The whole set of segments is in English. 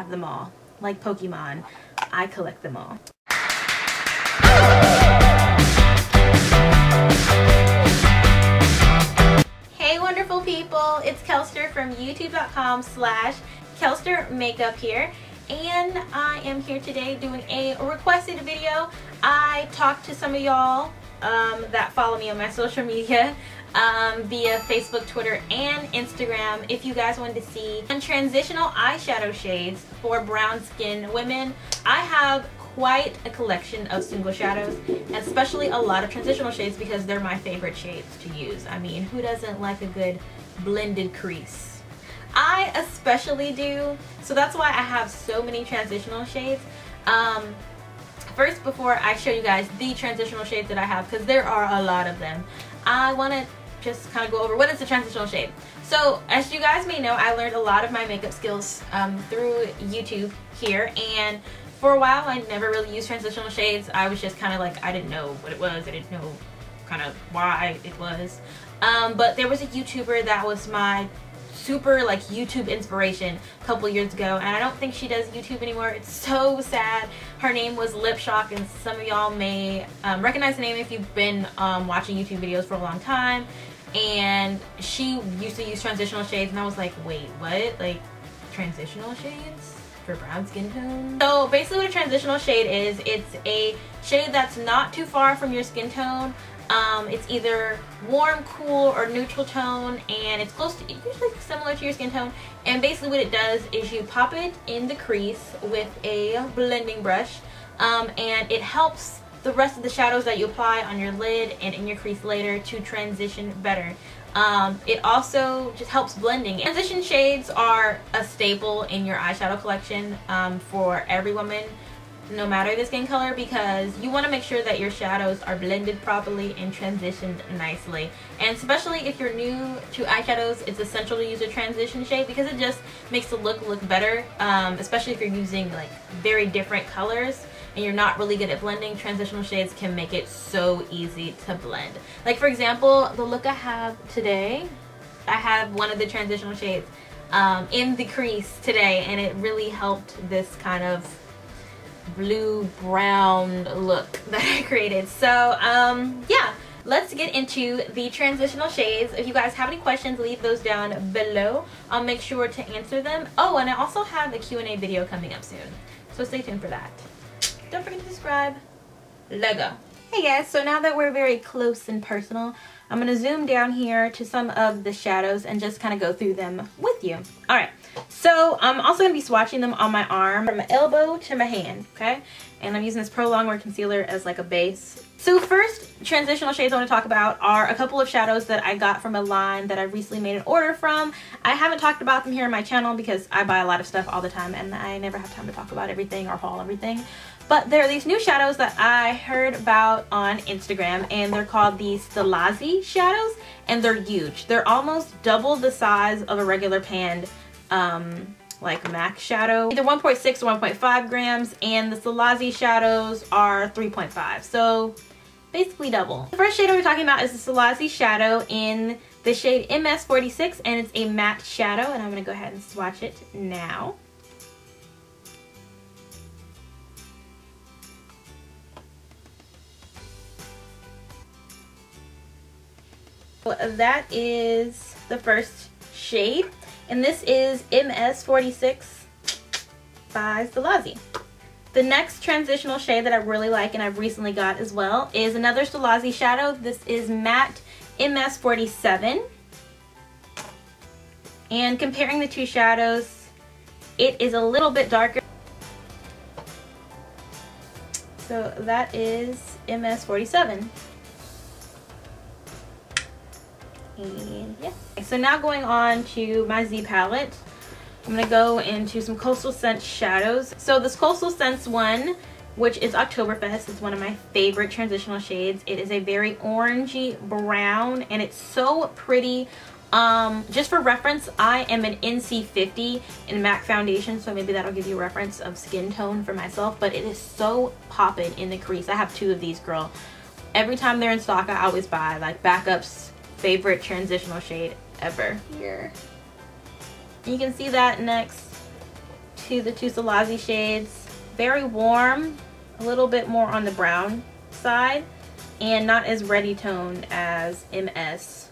have them all. Like Pokemon, I collect them all. Hey wonderful people, it's Kelster from youtube.com/Kelster Makeup here, and I am here today doing a requested video. I talked to some of y'all that follow me on my social media via Facebook, Twitter, and Instagram if you guys wanted to see transitional eyeshadow shades for brown skin women. I have quite a collection of single shadows, and especially a lot of transitional shades because they're my favorite shades to use. I mean, who doesn't like a good blended crease? I especially do, so that's why I have so many transitional shades. First, before I show you guys the transitional shades that I have, because there are a lot of them, I want to just kind of go over what is a transitional shade. So as you guys may know, I learned a lot of my makeup skills through YouTube here, and for a while I never really used transitional shades. I was just kind of like, I didn't know what it was, I didn't know kind of why it was, but there was a YouTuber that was my super like YouTube inspiration a couple years ago, and I don't think she does YouTube anymore. It's so sad. Her name was Lipshock, and some of y'all may recognize the name if you've been watching YouTube videos for a long time. And she used to use transitional shades, and I was like, wait, what? Like, transitional shades for brown skin tone? So basically what a transitional shade is, it's a shade that's not too far from your skin tone. It's either warm, cool, or neutral tone, and it's close to, usually similar to your skin tone. And basically what it does is you pop it in the crease with a blending brush, and it helps the rest of the shadows that you apply on your lid and in your crease later to transition better. It also just helps blending. Transition shades are a staple in your eyeshadow collection for every woman, no matter the skin color, because you want to make sure that your shadows are blended properly and transitioned nicely. And especially if you're new to eyeshadows, it's essential to use a transition shade because it just makes the look better, especially if you're using like very different colors and you're not really good at blending. Transitional shades can make it so easy to blend. Like for example, the look I have today, I have one of the transitional shades in the crease today, and it really helped this kind of blue brown look that I created. So yeah, let's get into the transitional shades. If you guys have any questions, leave those down below. I'll make sure to answer them. Oh, and I also have a Q&A video coming up soon, so stay tuned for that. Don't forget to subscribe. Lego. Hey guys, so now that we're very close and personal, I'm going to zoom down here to some of the shadows and just kind of go through them with you. Alright, so I'm also going to be swatching them on my arm from my elbow to my hand, okay? And I'm using this Pro Longwear Concealer as like a base. So first transitional shades I want to talk about are a couple of shadows that I got from a line that I recently made an order from. I haven't talked about them here on my channel because I buy a lot of stuff all the time and I never have time to talk about everything or haul everything. But there are these new shadows that I heard about on Instagram, and they're called the Stalazi shadows, and they're huge. They're almost double the size of a regular pan like MAC shadow. Either 1.6 or 1.5 grams, and the Stalazi shadows are 3.5, so basically double. The first shade we're talking about is the Stalazi shadow in the shade MS46, and it's a matte shadow, and I'm going to go ahead and swatch it now. That is the first shade, and this is MS46 by Stalazi. The next transitional shade that I really like and I've recently got as well is another Stalazi shadow. This is matte MS47, and comparing the two shadows, it is a little bit darker. So that is MS47. And yeah, so now going on to my Z palette, I'm going to go into some Coastal Scents shadows. So this Coastal Scents one, which is Oktoberfest, is one of my favorite transitional shades. It is a very orangey brown, and it's so pretty. Just for reference, I am an NC50 in MAC foundation, so maybe that'll give you a reference of skin tone for myself, but it is so poppin' in the crease. I have two of these, girl. Every time they're in stock, I always buy, like, Backup's favorite transitional shade ever here. And you can see that next to the Tussolazzi shades. Very warm, a little bit more on the brown side, and not as reddy toned as MS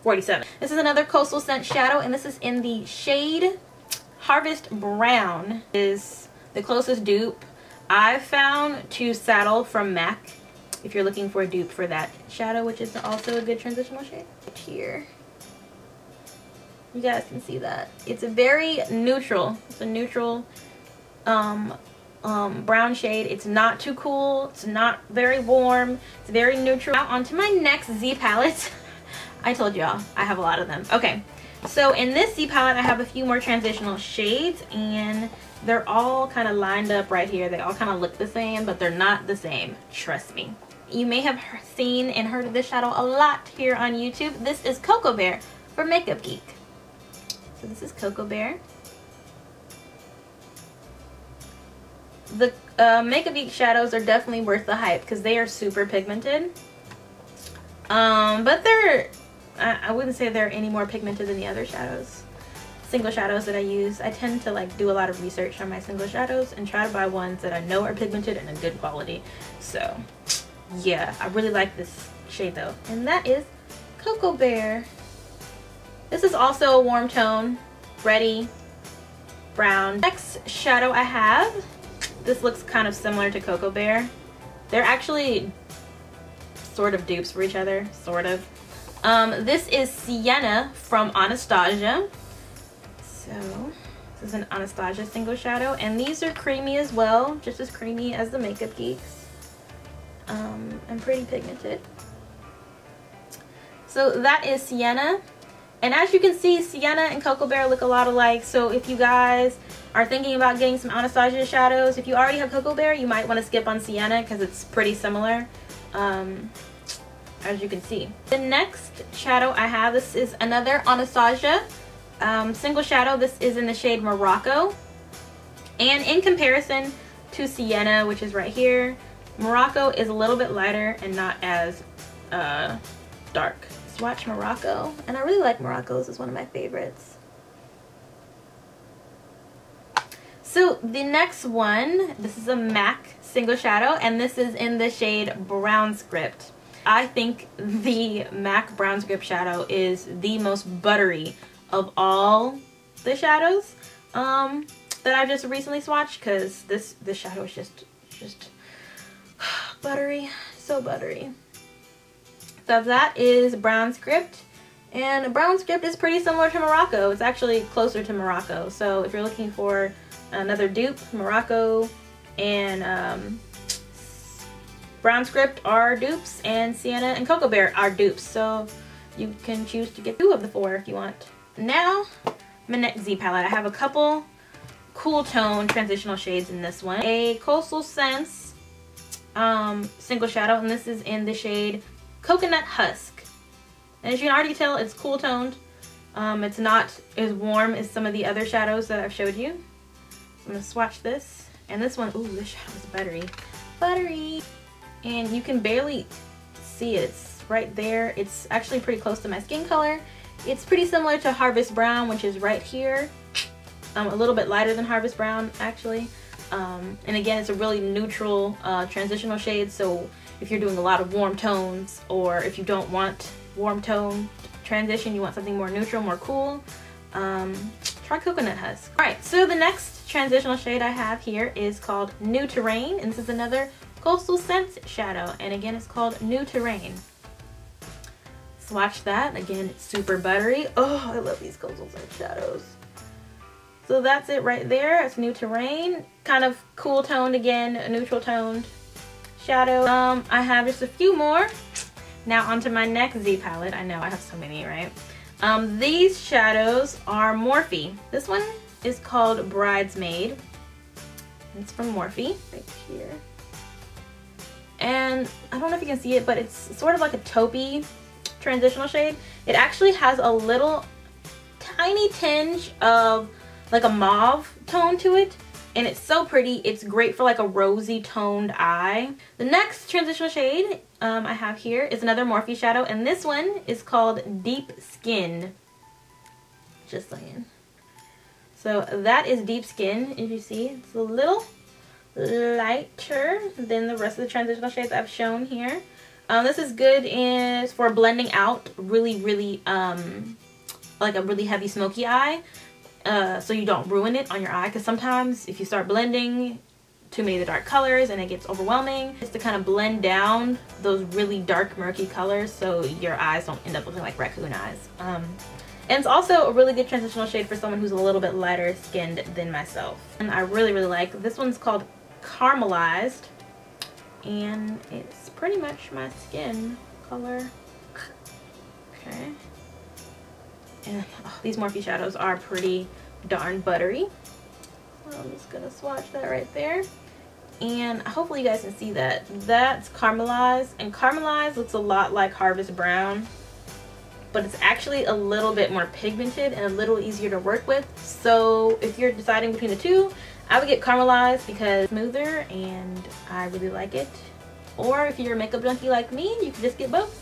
47. This is another Coastal Scent shadow, and this is in the shade Harvest Brown. Is the closest dupe I've found to Saddle from MAC, if you're looking for a dupe for that shadow, which is also a good transitional shade. Here, you guys can see that. It's a very neutral. It's a neutral brown shade. It's not too cool. It's not very warm. It's very neutral. Now onto my next Z palette. I told y'all I have a lot of them. Okay, so in this Z palette I have a few more transitional shades, and they're all kind of lined up right here. They all kind of look the same, but they're not the same. Trust me. You may have seen and heard of this shadow a lot here on YouTube. This is Cocoa Bear for Makeup Geek. So this is Cocoa Bear. The Makeup Geek shadows are definitely worth the hype because they are super pigmented. But they're, I wouldn't say they're any more pigmented than the other shadows. Single shadows that I use. I tend to like do a lot of research on my single shadows and try to buy ones that I know are pigmented and a good quality. So yeah, I really like this shade though. And that is Cocoa Bear. This is also a warm tone, reddy brown. Next shadow I have, this looks kind of similar to Cocoa Bear. They're actually sort of dupes for each other, sort of. This is Sienna from Anastasia. So this is an Anastasia single shadow, and these are creamy as well, just as creamy as the Makeup Geeks, and pretty pigmented. So that is Sienna, and as you can see, Sienna and Cocoa Bear look a lot alike. So if you guys are thinking about getting some Anastasia shadows, if you already have Cocoa Bear, you might want to skip on Sienna because it's pretty similar, as you can see. The next shadow I have, this is another Anastasia single shadow. This is in the shade Morocco, and in comparison to Sienna, which is right here, Morocco is a little bit lighter and not as dark. Swatch Morocco, and I really like Morocco. This is one of my favorites. So the next one, this is a MAC single shadow, and this is in the shade Brown Script. I think the MAC Brown Script shadow is the most buttery of all the shadows that I've just recently swatched, because this shadow is just buttery, so buttery. So that is Brown Script, and Brown Script is pretty similar to Morocco. It's actually closer to Morocco. So if you're looking for another dupe, Morocco and Brown Script are dupes, and Sienna and Cocoa Bear are dupes. So you can choose to get 2 of the 4 if you want. Now, my next Z palette. I have a couple cool tone transitional shades in this one. A Coastal Scents single shadow, and this is in the shade Coconut Husk. And as you can already tell, it's cool toned. It's not as warm as some of the other shadows that I've showed you. I'm gonna swatch this, and this one, ooh, this shadow is buttery. Buttery! And you can barely see it. It's right there. It's actually pretty close to my skin color. It's pretty similar to Harvest Brown, which is right here. A little bit lighter than Harvest Brown, actually. And again, it's a really neutral transitional shade, so if you're doing a lot of warm tones, or if you don't want warm tone transition, you want something more neutral, more cool, try Coconut Husk. Alright, so the next transitional shade I have here is called New Terrain, and this is another Coastal Scents shadow, and again it's called New Terrain. Swatch that. Again, it's super buttery. Oh, I love these Coastal Scents shadows. So that's it right there. It's New Terrain. Kind of cool toned again, a neutral toned shadow. I have just a few more. Now onto my next Z palette. I know I have so many, right? These shadows are Morphe. This one is called Bridesmaid. It's from Morphe, right here. And I don't know if you can see it, but it's sort of like a taupey transitional shade. It actually has a little tiny tinge of like a mauve tone to it, and it's so pretty. It's great for like a rosy toned eye. The next transitional shade I have here is another Morphe shadow, and this one is called Deep Skin. Just saying. So that is Deep Skin. As you see, it's a little lighter than the rest of the transitional shades I've shown here. This is good for blending out really like a really heavy smoky eye, so you don't ruin it on your eye, because sometimes if you start blending too many of the dark colors and it gets overwhelming, it's to kind of blend down those really dark murky colors so your eyes don't end up looking like raccoon eyes. And it's also a really good transitional shade for someone who's a little bit lighter skinned than myself, and I really like. This one's called Caramelized, and it's pretty much my skin color. Okay. And these Morphe shadows are pretty darn buttery. So I'm just gonna swatch that right there. And hopefully you guys can see that. That's Caramelized. And Caramelized looks a lot like Harvest Brown, but it's actually a little bit more pigmented and a little easier to work with. So if you're deciding between the two, I would get Caramelized because it's smoother and I really like it. Or if you're a makeup junkie like me, you can just get both.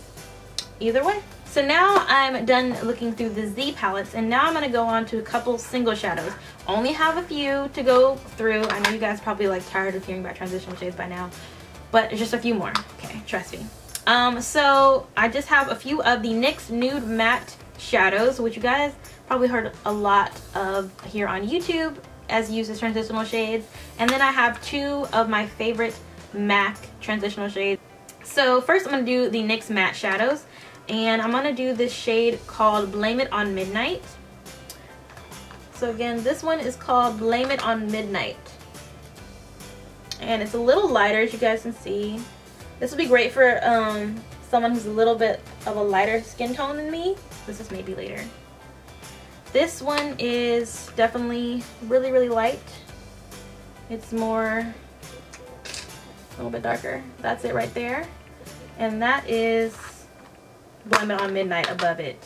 Either way. So now I'm done looking through the Z palettes, and now I'm going to go on to a couple single shadows. Only have a few to go through. I know you guys probably like tired of hearing about transitional shades by now, but just a few more. Okay, trust me. So I just have a few of the NYX Nude Matte shadows, which you guys probably heard a lot of here on YouTube as used as transitional shades. And then I have two of my favorite MAC transitional shades. So first I'm going to do the NYX Matte shadows, and I'm going to do this shade called Blame It on Midnight. So again, this one is called Blame It on Midnight, and it's a little lighter, as you guys can see. This would be great for someone who's a little bit of a lighter skin tone than me. This is maybe later. This one is definitely really light. It's more, a little bit darker. That's it right there. And that is Blame It on Midnight above it.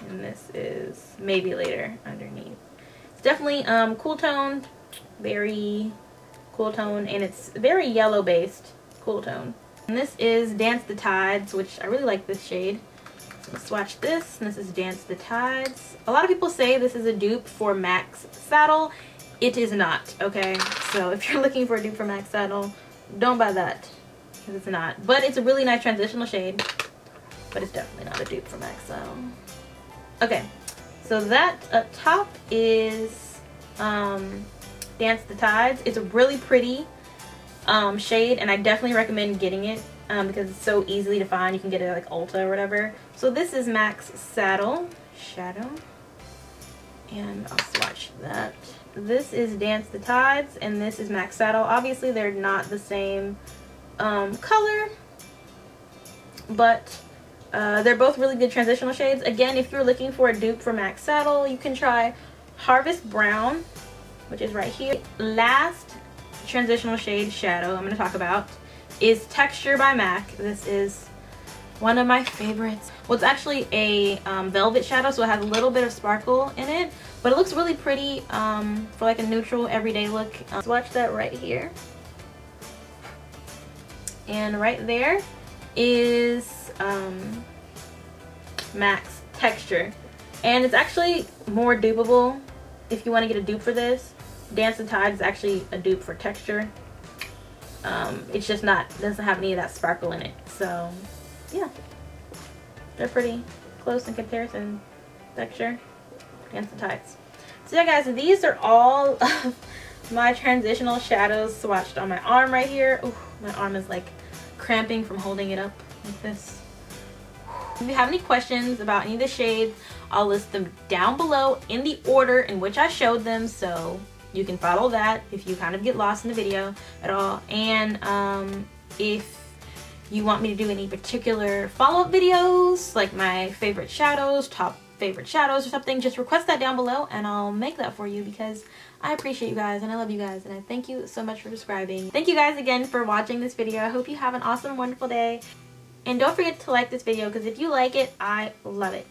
And this is Maybe Later underneath. It's definitely cool toned, very cool tone, and it's very yellow based cool tone. And this is Dance the Tides, which I really like this shade. So let's swatch this, and this is Dance the Tides. A lot of people say this is a dupe for MAC's Saddle. It is not, okay? So if you're looking for a dupe for MAC's Saddle, don't buy that, because it's not. But it's a really nice transitional shade, but it's definitely not a dupe for MAC's Saddle. Okay, so that up top is Dance the Tides. It's a really pretty shade, and I definitely recommend getting it because it's so easily to find. You can get it at like Ulta or whatever. So this is MAC's Saddle shadow, and I'll swatch that. This is Dance the Tides, and this is MAC's Saddle. Obviously they're not the same color, but they're both really good transitional shades. Again, if you're looking for a dupe for MAC's Saddle, you can try Harvest Brown, which is right here. Last transitional shade shadow I'm going to talk about is Texture by MAC. This is one of my favorites. Well, it's actually a velvet shadow, so it has a little bit of sparkle in it, but it looks really pretty for like a neutral everyday look. Swatch that right here. And right there is MAC's Texture, and it's actually more dupeable if you want to get a dupe for this. Dance the Tide is actually a dupe for Texture. It's just not, doesn't have any of that sparkle in it. So yeah, they're pretty close in comparison. Texture, Dance the Tides. So yeah guys, these are all of my transitional shadows swatched on my arm right here. Ooh, my arm is like cramping from holding it up like this. If you have any questions about any of the shades, I'll list them down below in the order in which I showed them, so you can follow that if you kind of get lost in the video at all. And if you want me to do any particular follow-up videos, like my favorite shadows, top favorite shadows or something, just request that down below and I'll make that for you, because I appreciate you guys and I love you guys, and I thank you so much for subscribing. Thank you guys again for watching this video. I hope you have an awesome, wonderful day. And don't forget to like this video, because if you like it, I love it.